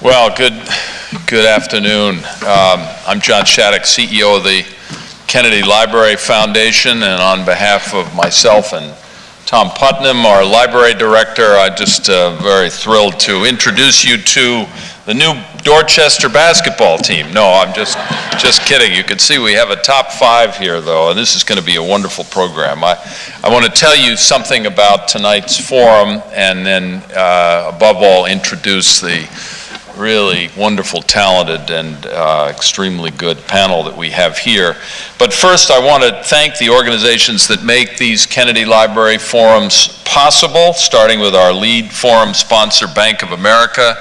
Well, good afternoon. I'm John Shattuck, CEO of the Kennedy Library Foundation, and on behalf of myself and Tom Putnam, our library director, I'm just very thrilled to introduce you to the new Dorchester basketball team. No, I'm just kidding. You can see we have a top five here, though, and this is going to be a wonderful program. I want to tell you something about tonight's forum, and then, above all, introduce the really wonderful, talented, and extremely good panel that we have here. But first, I want to thank the organizations that make these Kennedy Library Forums possible, starting with our lead forum sponsor, Bank of America,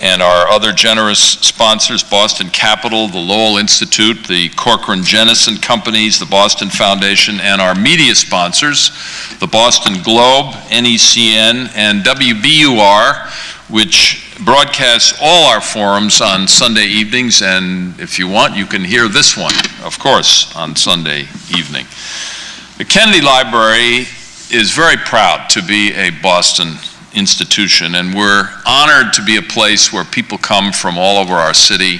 and our other generous sponsors, Boston Capital, the Lowell Institute, the Corcoran Jennison Companies, the Boston Foundation, and our media sponsors, the Boston Globe, NECN, and WBUR, which broadcasts all our forums on Sunday evenings, and if you want, you can hear this one, of course, on Sunday evening. The Kennedy Library is very proud to be a Boston institution, and we're honored to be a place where people come from all over our city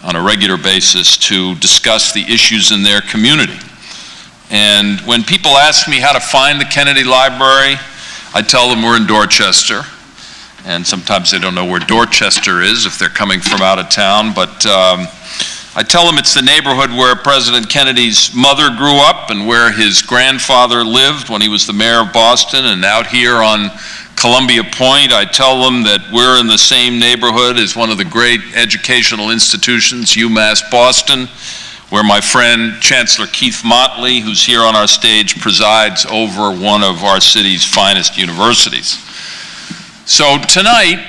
on a regular basis to discuss the issues in their community. And when people ask me how to find the Kennedy Library, I tell them we're in Dorchester. And sometimes they don't know where Dorchester is if they're coming from out of town, but I tell them it's the neighborhood where President Kennedy's mother grew up and where his grandfather lived when he was the mayor of Boston. And out here on Columbia Point, I tell them that we're in the same neighborhood as one of the great educational institutions, UMass Boston, where my friend Chancellor Keith Motley, who's here on our stage, presides over one of our city's finest universities. So tonight,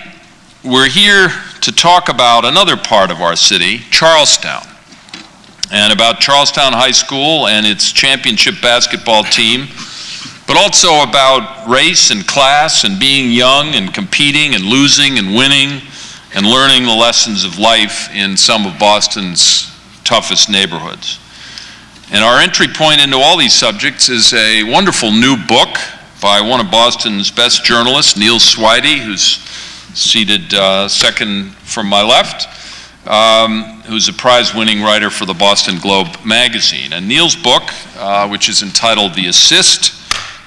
we're here to talk about another part of our city, Charlestown, and about Charlestown High School and its championship basketball team, but also about race and class and being young and competing and losing and winning and learning the lessons of life in some of Boston's toughest neighborhoods. And our entry point into all these subjects is a wonderful new book by one of Boston's best journalists, Neil Swidey, who's seated second from my left, who's a prize-winning writer for the Boston Globe magazine. And Neil's book, which is entitled The Assist,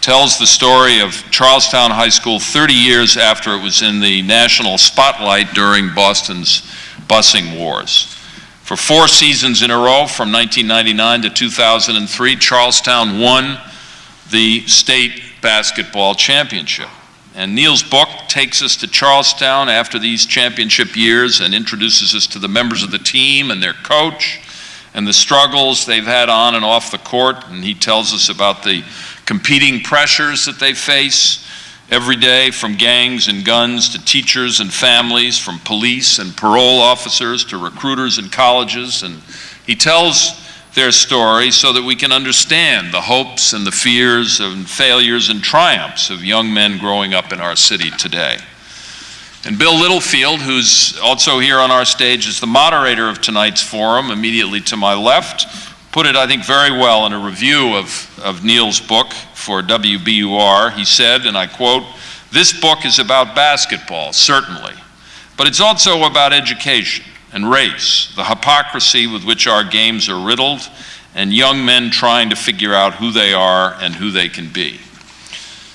tells the story of Charlestown High School 30 years after it was in the national spotlight during Boston's busing wars. For 4 seasons in a row, from 1999 to 2003, Charlestown won the state basketball championship. And Neil's book takes us to Charlestown after these championship years and introduces us to the members of the team and their coach and the struggles they've had on and off the court. And he tells us about the competing pressures that they face every day, from gangs and guns to teachers and families, from police and parole officers to recruiters and colleges. And he tells their story so that we can understand the hopes and the fears and failures and triumphs of young men growing up in our city today. And Bill Littlefield, who's also here on our stage as the moderator of tonight's forum, immediately to my left, put it, I think, very well in a review of Neil's book for WBUR. He said, and I quote, "This book is about basketball, certainly, but it's also about education and race, the hypocrisy with which our games are riddled, and young men trying to figure out who they are and who they can be."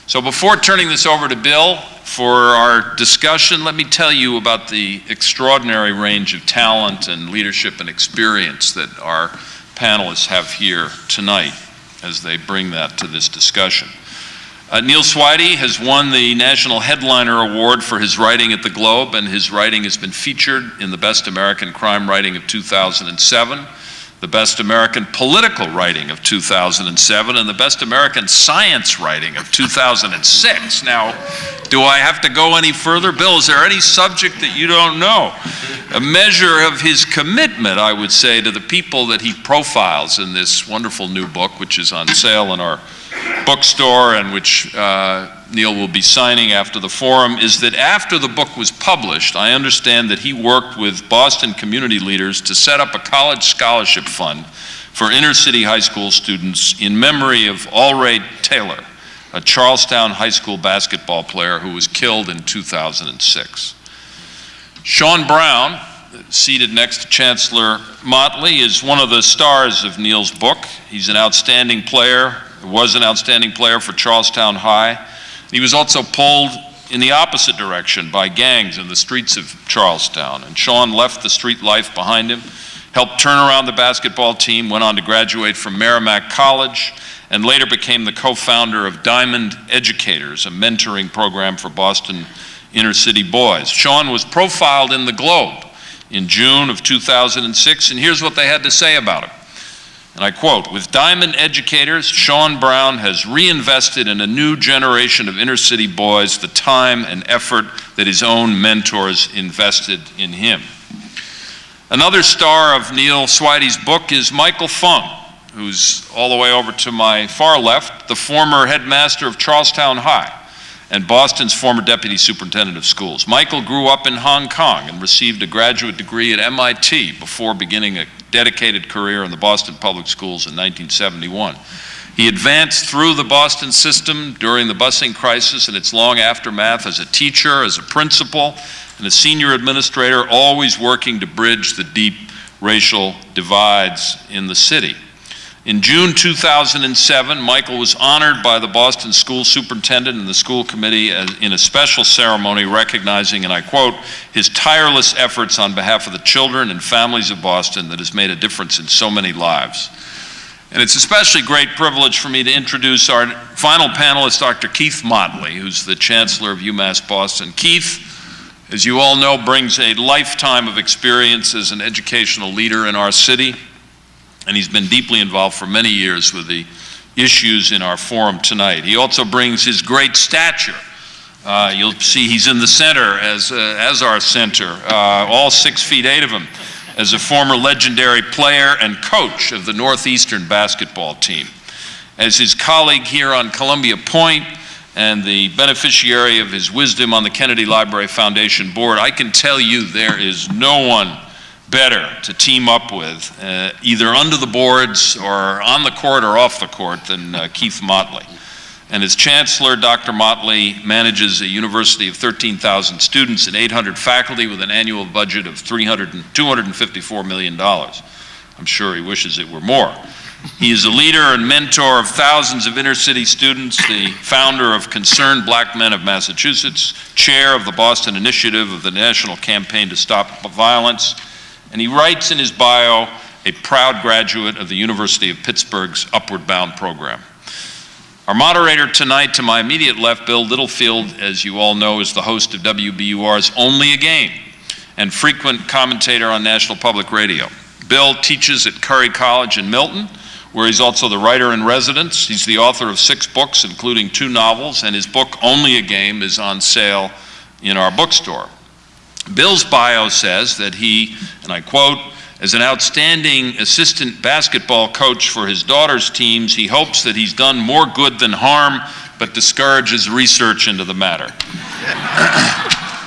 So before turning this over to Bill for our discussion, let me tell you about the extraordinary range of talent and leadership and experience that our panelists have here tonight as they bring that to this discussion. Neil Swidey has won the National Headliner Award for his writing at the Globe, and his writing has been featured in the Best American Crime Writing of 2007, the Best American Political Writing of 2007, and the Best American Science Writing of 2006. Now, do I have to go any further? Bill, is there any subject that you don't know? A measure of his commitment, I would say, to the people that he profiles in this wonderful new book, which is on sale in our bookstore and which Neil will be signing after the forum, is that after the book was published, I understand that he worked with Boston community leaders to set up a college scholarship fund for inner city high school students in memory of Allred Taylor, a Charlestown high school basketball player who was killed in 2006. Sean Brown, seated next to Chancellor Motley, is one of the stars of Neil's book. He's an outstanding player, was an outstanding player for Charlestown High. He was also pulled in the opposite direction by gangs in the streets of Charlestown. And Sean left the street life behind him, helped turn around the basketball team, went on to graduate from Merrimack College, and later became the co-founder of Diamond Educators, a mentoring program for Boston inner-city boys. Sean was profiled in the Globe in June of 2006, and here's what they had to say about him. And I quote, "With Diamond Educators, Sean Brown has reinvested in a new generation of inner-city boys the time and effort that his own mentors invested in him." Another star of Neil Swidey's book is Michael Fung, who's all the way over to my far left, the former headmaster of Charlestown High and Boston's former deputy superintendent of schools. Michael grew up in Hong Kong and received a graduate degree at MIT before beginning a dedicated career in the Boston public schools in 1971. He advanced through the Boston system during the busing crisis and its long aftermath as a teacher, as a principal, and a senior administrator, always working to bridge the deep racial divides in the city. In June 2007, Michael was honored by the Boston school superintendent and the school committee in a special ceremony recognizing, and I quote, "his tireless efforts on behalf of the children and families of Boston that has made a difference in so many lives." And it's especially great privilege for me to introduce our final panelist, Dr. Keith Motley, who's the Chancellor of UMass Boston. Keith, as you all know, brings a lifetime of experience as an educational leader in our city, and he's been deeply involved for many years with the issues in our forum tonight. He also brings his great stature. You'll see he's in the center as our center, all 6 feet 8 of him, as a former legendary player and coach of the Northeastern basketball team. As his colleague here on Columbia Point and the beneficiary of his wisdom on the Kennedy Library Foundation board, I can tell you there is no one better to team up with, either under the boards or on the court or off the court, than Keith Motley. And as Chancellor, Dr. Motley manages a university of 13,000 students and 800 faculty with an annual budget of $254 million. I'm sure he wishes it were more. He is a leader and mentor of thousands of inner-city students, the founder of Concerned Black Men of Massachusetts, chair of the Boston Initiative of the National Campaign to Stop Violence, and he writes in his bio, a proud graduate of the University of Pittsburgh's Upward Bound program. Our moderator tonight, to my immediate left, Bill Littlefield, as you all know, is the host of WBUR's Only a Game and frequent commentator on National Public Radio. Bill teaches at Curry College in Milton, where he's also the writer-in-residence. He's the author of 6 books, including 2 novels, and his book, Only a Game, is on sale in our bookstore. Bill's bio says that he, and I quote, "as an outstanding assistant basketball coach for his daughter's teams, he hopes that he's done more good than harm, but discourages research into the matter."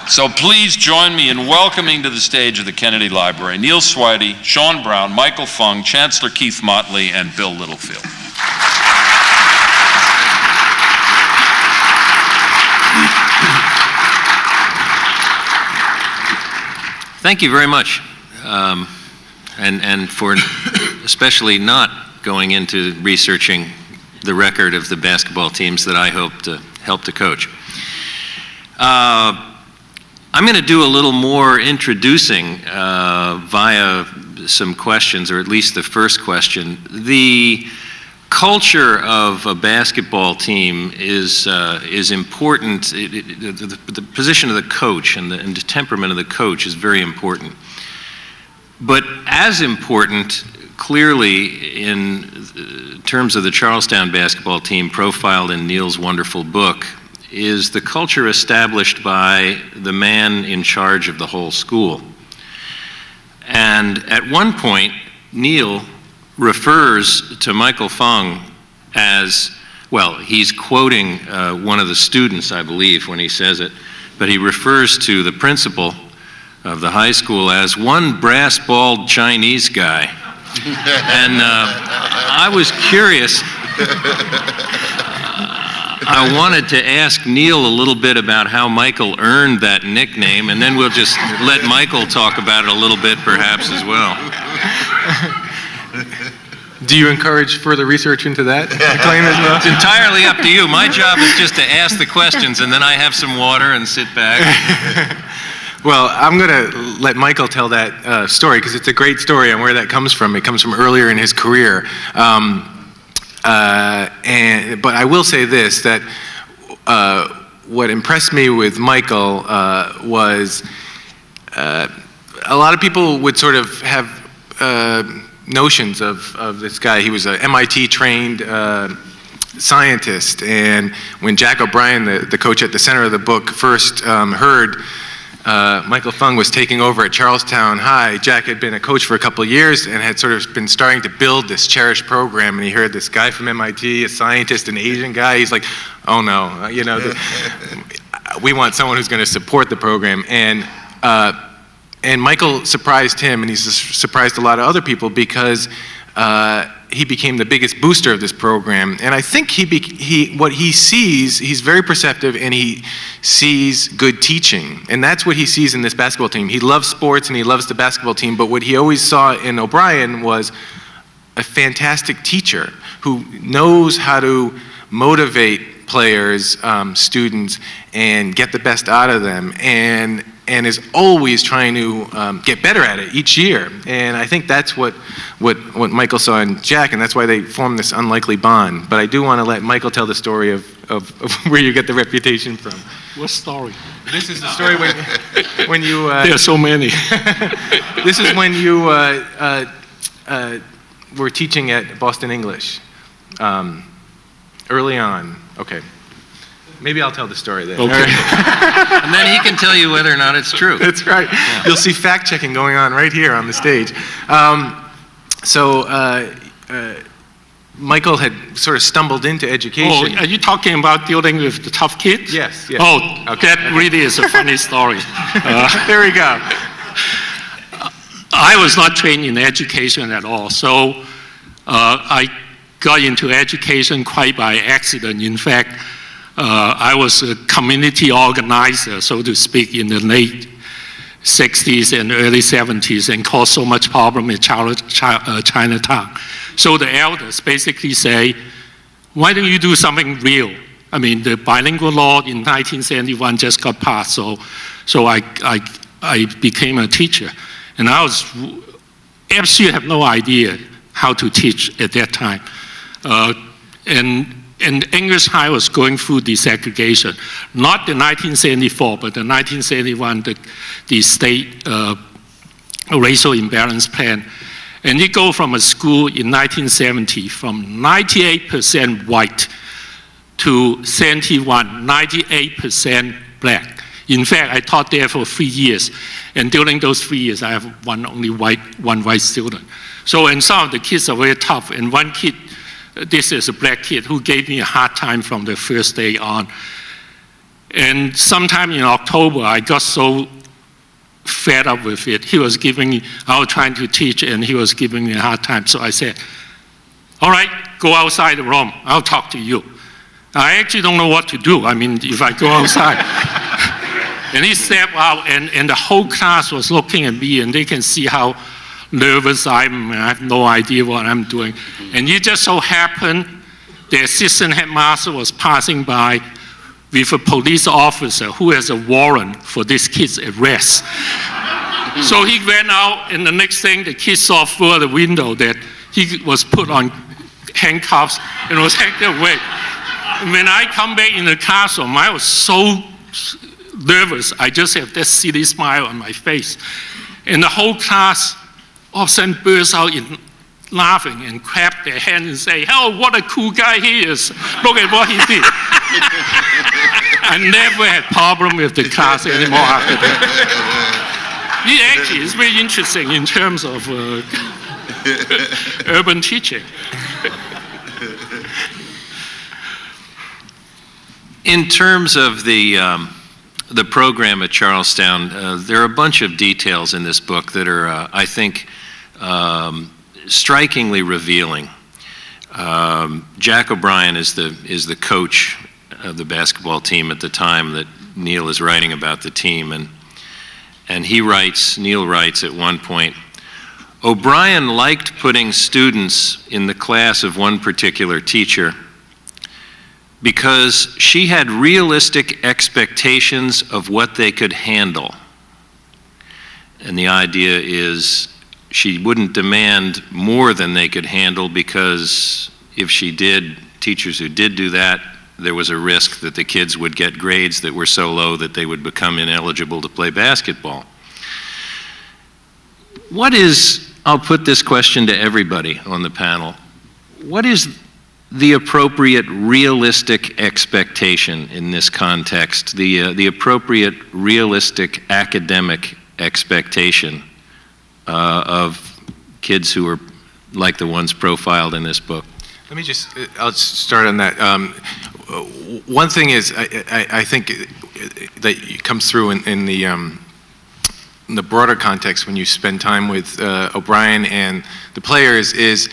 So please join me in welcoming to the stage of the Kennedy Library Neil Swidey, Sean Brown, Michael Fung, Chancellor Keith Motley, and Bill Littlefield. Thank you very much, and for especially not going into researching the record of the basketball teams that I hope to help to coach. I'm going to do a little more introducing via some questions, or at least the first question. The culture of a basketball team is important. The position of the coach and the temperament of the coach is very important. But as important, clearly, in terms of the Charlestown basketball team profiled in Neil's wonderful book, is the culture established by the man in charge of the whole school. And at one point, Neil refers to Michael Fung as, well, he's quoting one of the students, I believe, when he says it, but he refers to the principal of the high school as one brass-balled Chinese guy. And I was curious. I wanted to ask Neil a little bit about how Michael earned that nickname, and then we'll just let Michael talk about it a little bit perhaps as well. Do you encourage further research into that claim as well? It's entirely up to you. My job is just to ask the questions, and then I have some water and sit back. Well, I'm going to let Michael tell that story because it's a great story on where that comes from. It comes from earlier in his career. But I will say this, that what impressed me with Michael was a lot of people would sort of have notions of this guy. He was an MIT-trained scientist, and when Jack O'Brien, the coach at the center of the book, first heard Michael Fung was taking over at Charlestown High, Jack had been a coach for a couple of years and had sort of been starting to build this cherished program, and he heard this guy from MIT, a scientist, an Asian guy. He's like, oh no, we want someone who's going to support the program. And Michael surprised him, and he's surprised a lot of other people because he became the biggest booster of this program. And I think what he sees, he's very perceptive, and he sees good teaching. And that's what he sees in this basketball team. He loves sports and he loves the basketball team, but what he always saw in O'Brien was a fantastic teacher who knows how to motivate players, students, and get the best out of them, and is always trying to get better at it each year. And I think that's what Michael saw in Jack, and that's why they formed this unlikely bond. But I do want to let Michael tell the story of where you get the reputation from. What story? This is the story when you... There are so many. This is when you were teaching at Boston English early on. Okay. Maybe I'll tell the story then. Okay. And then he can tell you whether or not it's true. That's right. Yeah. You'll see fact-checking going on right here on the stage. Michael had sort of stumbled into education. Oh, are you talking about dealing with the tough kids? Yes. Oh, okay. That really is a funny story. There we go. I was not trained in education at all, so I got into education quite by accident. In fact, I was a community organizer, so to speak, in the late 60s and early 70s, and caused so much problem in Chinatown. So the elders basically say, why don't you do something real? I mean, the bilingual law in 1971 just got passed, so I became a teacher. And I was absolutely have no idea how to teach at that time. And English High was going through desegregation, not the 1974, but the 1971, the state racial imbalance plan. And you go from a school in 1970 from 98% white to 98% black. In fact, I taught there for 3 years, and during those 3 years, I have one white student. So, and some of the kids are very tough, and one kid, this is a black kid who gave me a hard time from the first day on. And sometime in October, I got so fed up with it. I was trying to teach, and he was giving me a hard time. So I said, all right, go outside the room. I'll talk to you. I actually don't know what to do. I mean, if I go outside. And he stepped out, and the whole class was looking at me, and they can see how nervous I am, and I have no idea what I'm doing. And it just so happened the assistant headmaster was passing by with a police officer who has a warrant for this kid's arrest. So he ran out, and the next thing the kid saw through the window that he was put on handcuffs and was taken away. And when I come back in the classroom, I was so nervous. I just have that silly smile on my face. And the whole class all of a sudden burst out in laughing and clap their hands and say, "Oh, what a cool guy he is. Look at what he did." I never had problem with the class anymore after that. It actually is very interesting in terms of urban teaching. In terms of the program at Charlestown, there are a bunch of details in this book that are, I think, strikingly revealing. Jack O'Brien is the coach of the basketball team at the time that Neil is writing about the team, and Neil writes at one point, O'Brien liked putting students in the class of one particular teacher because she had realistic expectations of what they could handle. And the idea is she wouldn't demand more than they could handle, because if she did, teachers who did do that, there was a risk that the kids would get grades that were so low that they would become ineligible to play basketball. I'll put this question to everybody on the panel. What is the appropriate realistic expectation in this context, the appropriate realistic academic expectation of kids who are like the ones profiled in this book? I'll start on that. One thing is, I think that comes through in the broader context when you spend time with O'Brien and the players is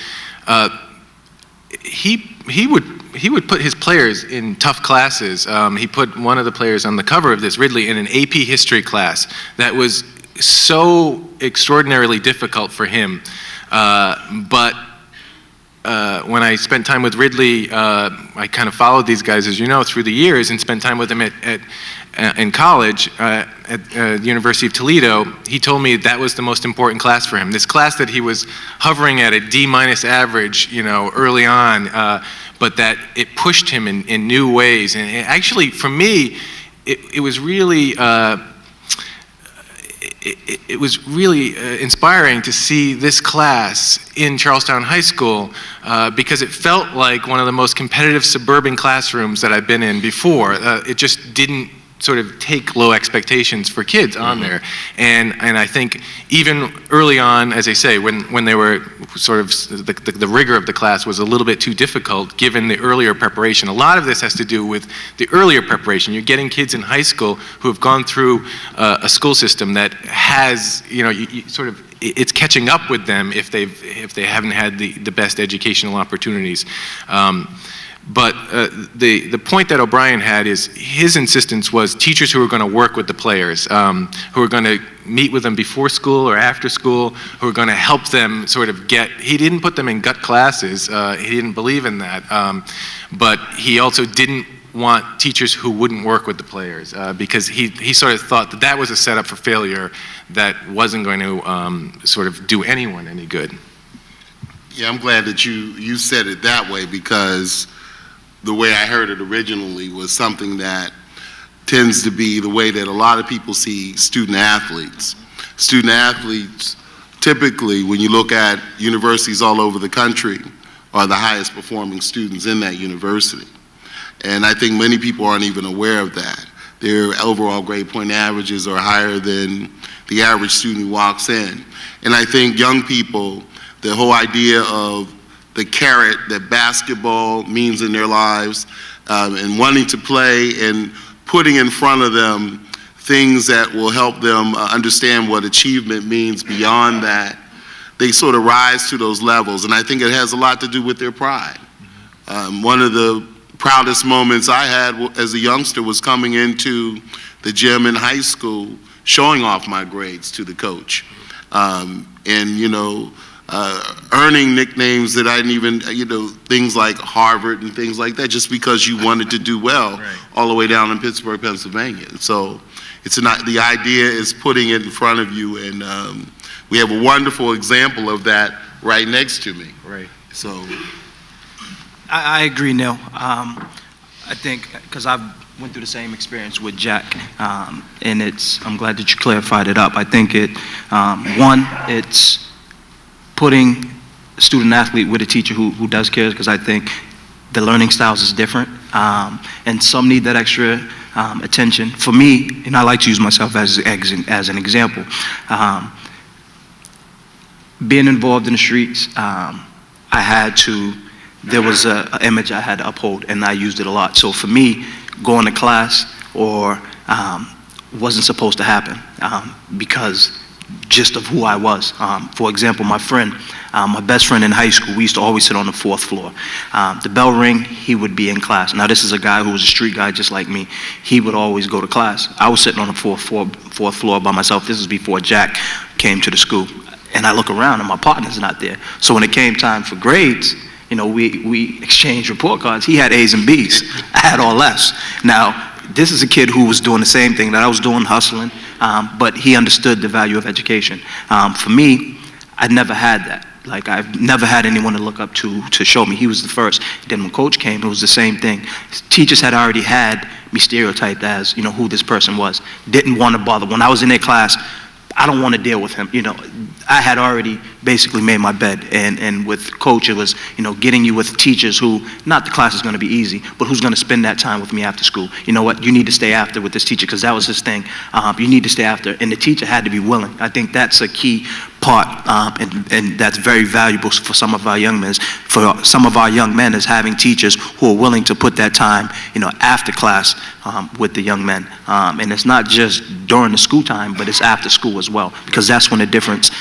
he would put his players in tough classes. He put one of the players on the cover of this, Ridley, in an AP history class that was so extraordinarily difficult for him. But when I spent time with Ridley, I kind of followed these guys, as you know, through the years, and spent time with them in college at the University of Toledo. He told me that was the most important class for him. This class that he was hovering at a D- average, early on, but that it pushed him in new ways. And actually, for me, it was really inspiring to see this class in Charlestown High School because it felt like one of the most competitive suburban classrooms that I've been in before. It just didn't sort of take low expectations for kids on there. And I think even early on, as I say, when they were sort of, the rigor of the class was a little bit too difficult given the earlier preparation. A lot of this has to do with the earlier preparation. You're getting kids in high school who have gone through a school system that has, it's catching up with them if they haven't had the best educational opportunities. But the point that O'Brien had is his insistence was teachers who are going to work with the players, who are going to meet with them before school or after school, who are going to help them sort of he didn't put them in gut classes, he didn't believe in that, but he also didn't want teachers who wouldn't work with the players because he sort of thought that was a setup for failure that wasn't going to sort of do anyone any good. Yeah, I'm glad that you said it that way, because the way I heard it originally was something that tends to be the way that a lot of people see student athletes. Student athletes, typically, when you look at universities all over the country, are the highest performing students in that university. And I think many people aren't even aware of that. Their overall grade point averages are higher than the average student who walks in. And I think young people, the whole idea of the carrot that basketball means in their lives, and wanting to play and putting in front of them things that will help them understand what achievement means beyond that, they sort of rise to those levels. And I think it has a lot to do with their pride. One of the proudest moments I had as a youngster was coming into the gym in high school, showing off my grades to the coach. Earning nicknames that I didn't even, things like Harvard and things like that, just because you wanted to do well, right, all the way down in Pittsburgh, Pennsylvania. So the idea is putting it in front of you, and we have a wonderful example of that right next to me. Right. So I agree, Neil. I think, because I've went through the same experience with Jack, and I'm glad that you clarified it up. I think it's putting a student athlete with a teacher who does care, because I think the learning styles is different, and some need that extra attention. For me, and I like to use myself as an example, being involved in the streets, there was an image I had to uphold, and I used it a lot. So for me, going to class wasn't supposed to happen, because gist of who I was. For example, my best friend in high school, we used to always sit on the 4th floor. The bell ring, he would be in class. Now, this is a guy who was a street guy just like me. He would always go to class. I was sitting on the 4th floor by myself. This is before Jack came to the school. And I look around and my partner's not there. So when it came time for grades, we exchanged report cards. He had A's and B's. I had all F's. Now, this is a kid who was doing the same thing that I was doing, hustling, but he understood the value of education. For me, I never had that. Like, I've never had anyone to look up to show me. He was the first. Then when Coach came, it was the same thing. Teachers had already had me stereotyped as, who this person was. Didn't want to bother. When I was in their class, I don't want to deal with him. I had already basically made my bed. And with Coach, it was, getting you with teachers who, not the class is going to be easy, but who's going to spend that time with me after school. You know what? You need to stay after with this teacher, because that was his thing. You need to stay after. And the teacher had to be willing. I think that's a key part, and that's very valuable for some of our young men. For some of our young men, is having teachers who are willing to put that time, after class with the young men. And it's not just during the school time, but it's after school as well, because that's when the difference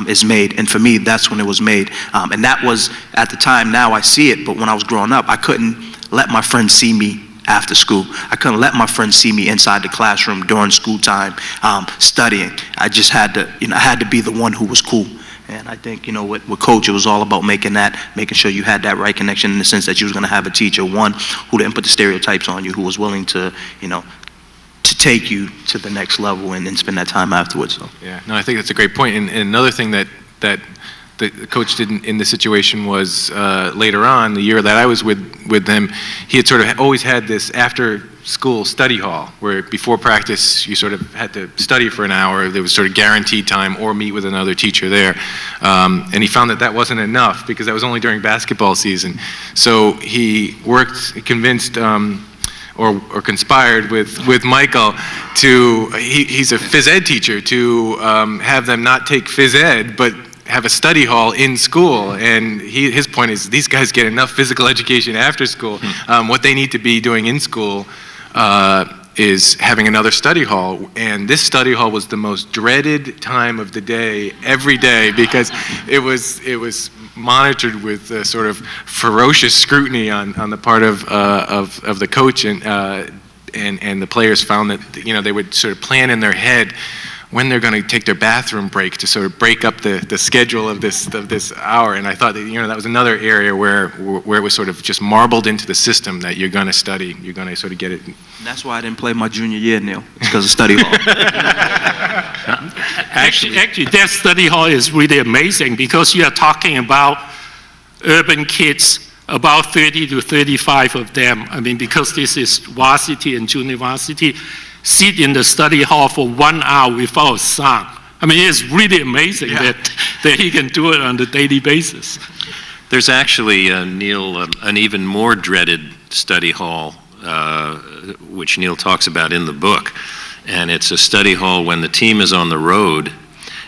is made. And for me, that's when it was made. And that was at the time. Now I see it, but when I was growing up, I couldn't let my friends see me after school. I couldn't let my friends see me inside the classroom during school time studying. I just had to, I had to be the one who was cool. And I think, with Coach, it was all about making sure you had that right connection, in the sense that you was going to have a teacher, one, who didn't put the stereotypes on you, who was willing to, to take you to the next level and then spend that time afterwards. So. Yeah, no, I think that's a great point. And another thing that the coach did in this situation was later on, the year that I was with him, he had sort of always had this after-school study hall where before practice you sort of had to study for an hour. There was sort of guaranteed time, or meet with another teacher there. And he found that wasn't enough, because that was only during basketball season. So he convinced or conspired with Michael he's a phys ed teacher, to have them not take phys ed, but have a study hall in school. And his point is, these guys get enough physical education after school. What they need to be doing in school is having another study hall. And this study hall was the most dreaded time of the day, every day, because it was monitored with sort of ferocious scrutiny on the part of the coach, and the players found that they would sort of plan in their head when they're going to take their bathroom break to sort of break up the schedule of this hour. And I thought that that was another area where it was sort of just marbled into the system that you're going to study, you're going to sort of get it. And that's why I didn't play my junior year, Neil. It's because of study hall. Actually, that study hall is really amazing, because you are talking about urban kids, about 30 to 35 of them. I mean, because this is varsity and junior varsity, sit in the study hall for 1 hour without sound. I mean, it's really amazing that he can do it on a daily basis. There's actually, Neil, an even more dreaded study hall, which Neil talks about in the book. And it's a study hall when the team is on the road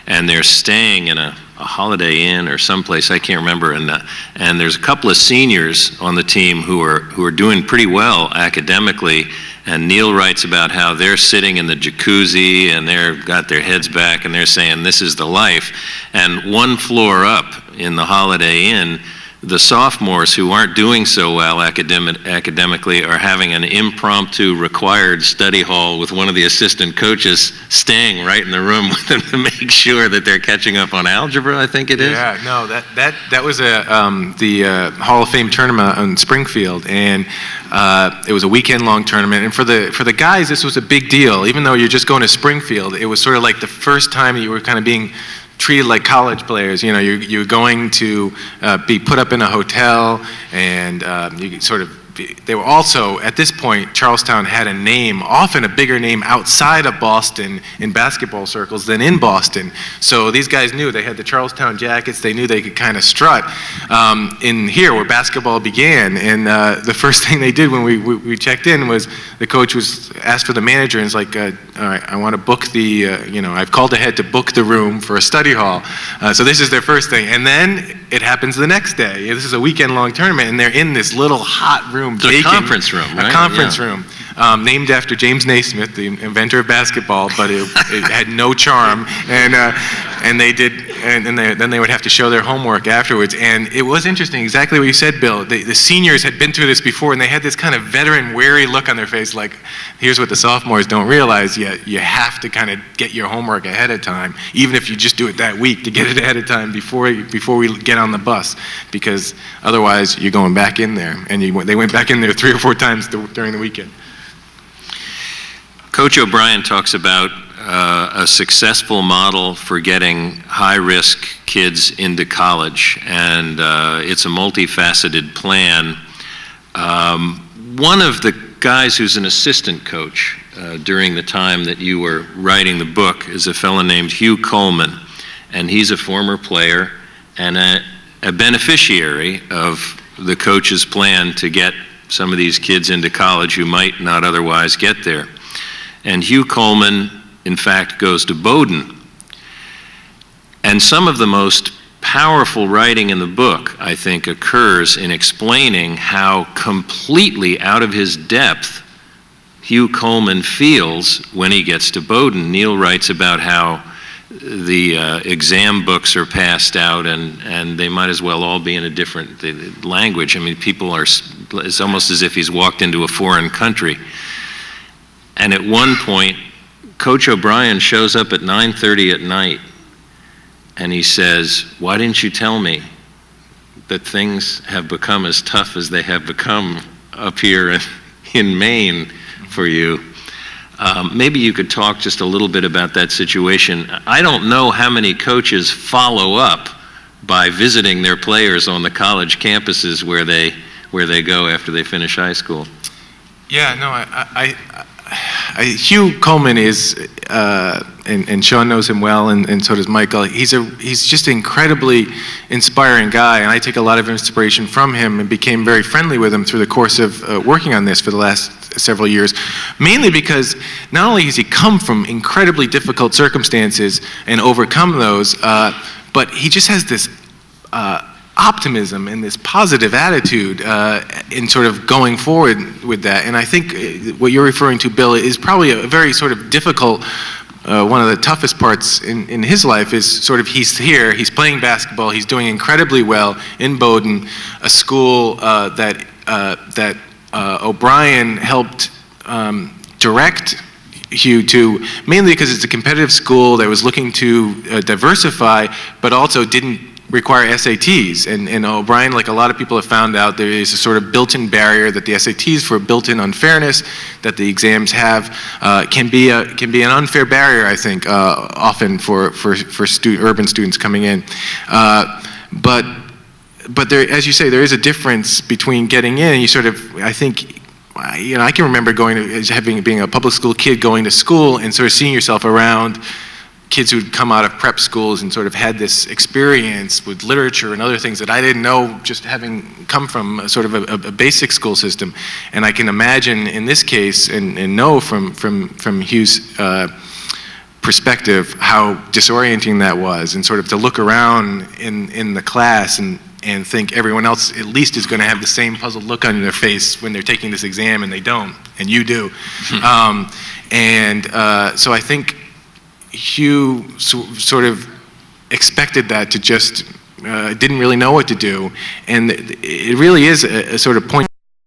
and they're staying in a Holiday Inn or someplace, I can't remember, and there's a couple of seniors on the team who are doing pretty well academically, and Neil writes about how they're sitting in the jacuzzi and they've got their heads back and they're saying, this is the life. And one floor up in the Holiday Inn, the sophomores who aren't doing so well academically are having an impromptu required study hall with one of the assistant coaches staying right in the room with them to make sure that they're catching up on algebra, I think it is. Yeah, no, that was the Hall of Fame tournament in Springfield, and it was a weekend-long tournament. And for the guys, this was a big deal. Even though you're just going to Springfield, it was sort of like the first time you were kind of being treated like college players. You're going to be put up in a hotel, and you sort of. They were also, at this point, Charlestown had a name, often a bigger name outside of Boston in basketball circles than in Boston. So these guys knew they had the Charlestown Jackets. They knew they could kind of strut in here where basketball began. And the first thing they did when we checked in was the coach was asked for the manager, and it's like, all right, I want to book I've called ahead to book the room for a study hall. So this is their first thing. And then it happens the next day. This is a weekend-long tournament, and they're in this little hot room. It's a conference room, right? A conference Yeah. room, named after James Naismith, the inventor of basketball, but it had no charm, and they did, and then they would have to show their homework afterwards. And it was interesting, exactly what you said, Bill. The seniors had been through this before, and they had this kind of veteran, wary look on their face, like, here's what the sophomores don't realize yet. You have to kind of get your homework ahead of time, even if you just do it that week, to get it ahead of time before we get on the bus, because otherwise you're going back in there. And they went back in there 3 or 4 times during the weekend. Coach O'Brien talks about a successful model for getting high-risk kids into college, and it's a multifaceted plan. One of the guys who's an assistant coach during the time that you were writing the book is a fellow named Hugh Coleman, and he's a former player and a beneficiary of the coach's plan to get some of these kids into college who might not otherwise get there. And Hugh Coleman, in fact, goes to Bowdoin. And some of the most powerful writing in the book, I think, occurs in explaining how completely out of his depth Hugh Coleman feels when he gets to Bowdoin. Neil writes about how the exam books are passed out and they might as well all be in a different language. I mean, it's almost as if he's walked into a foreign country. And at one point, Coach O'Brien shows up at 9:30 at night and he says, "Why didn't you tell me that things have become as tough as they have become up here in Maine for you?" Maybe you could talk just a little bit about that situation. I don't know how many coaches follow up by visiting their players on the college campuses where they go after they finish high school. Yeah, no, Hugh Coleman is, and Sean knows him well, and so does Michael. He's just an incredibly inspiring guy, and I take a lot of inspiration from him and became very friendly with him through the course of working on this for the last several years, mainly because not only has he come from incredibly difficult circumstances and overcome those, but he just has this optimism and this positive attitude in sort of going forward with that. And I think what you're referring to, Bill, is probably a very sort of difficult, one of the toughest parts in his life is sort of he's here, he's playing basketball, he's doing incredibly well in Bowdoin, a school that O'Brien helped direct Hugh to, mainly because it's a competitive school that was looking to diversify, but also didn't require SATs. And O'Brien, like a lot of people have found out, there is a sort of built-in barrier that the SATs, for built-in unfairness that the exams have, can be an unfair barrier, I think, often for urban students coming in. But there, as you say, there is a difference between getting in and you sort of, I think, I can remember being a public school kid going to school and sort of seeing yourself around kids who'd come out of prep schools and sort of had this experience with literature and other things that I didn't know, just having come from sort of a basic school system. And I can imagine in this case and know from Hugh's perspective how disorienting that was, and sort of to look around in the class and think everyone else at least is going to have the same puzzled look on their face when they're taking this exam, and they don't, and you do. So I think Hugh sort of expected that to just, didn't really know what to do. And it really is a sort of point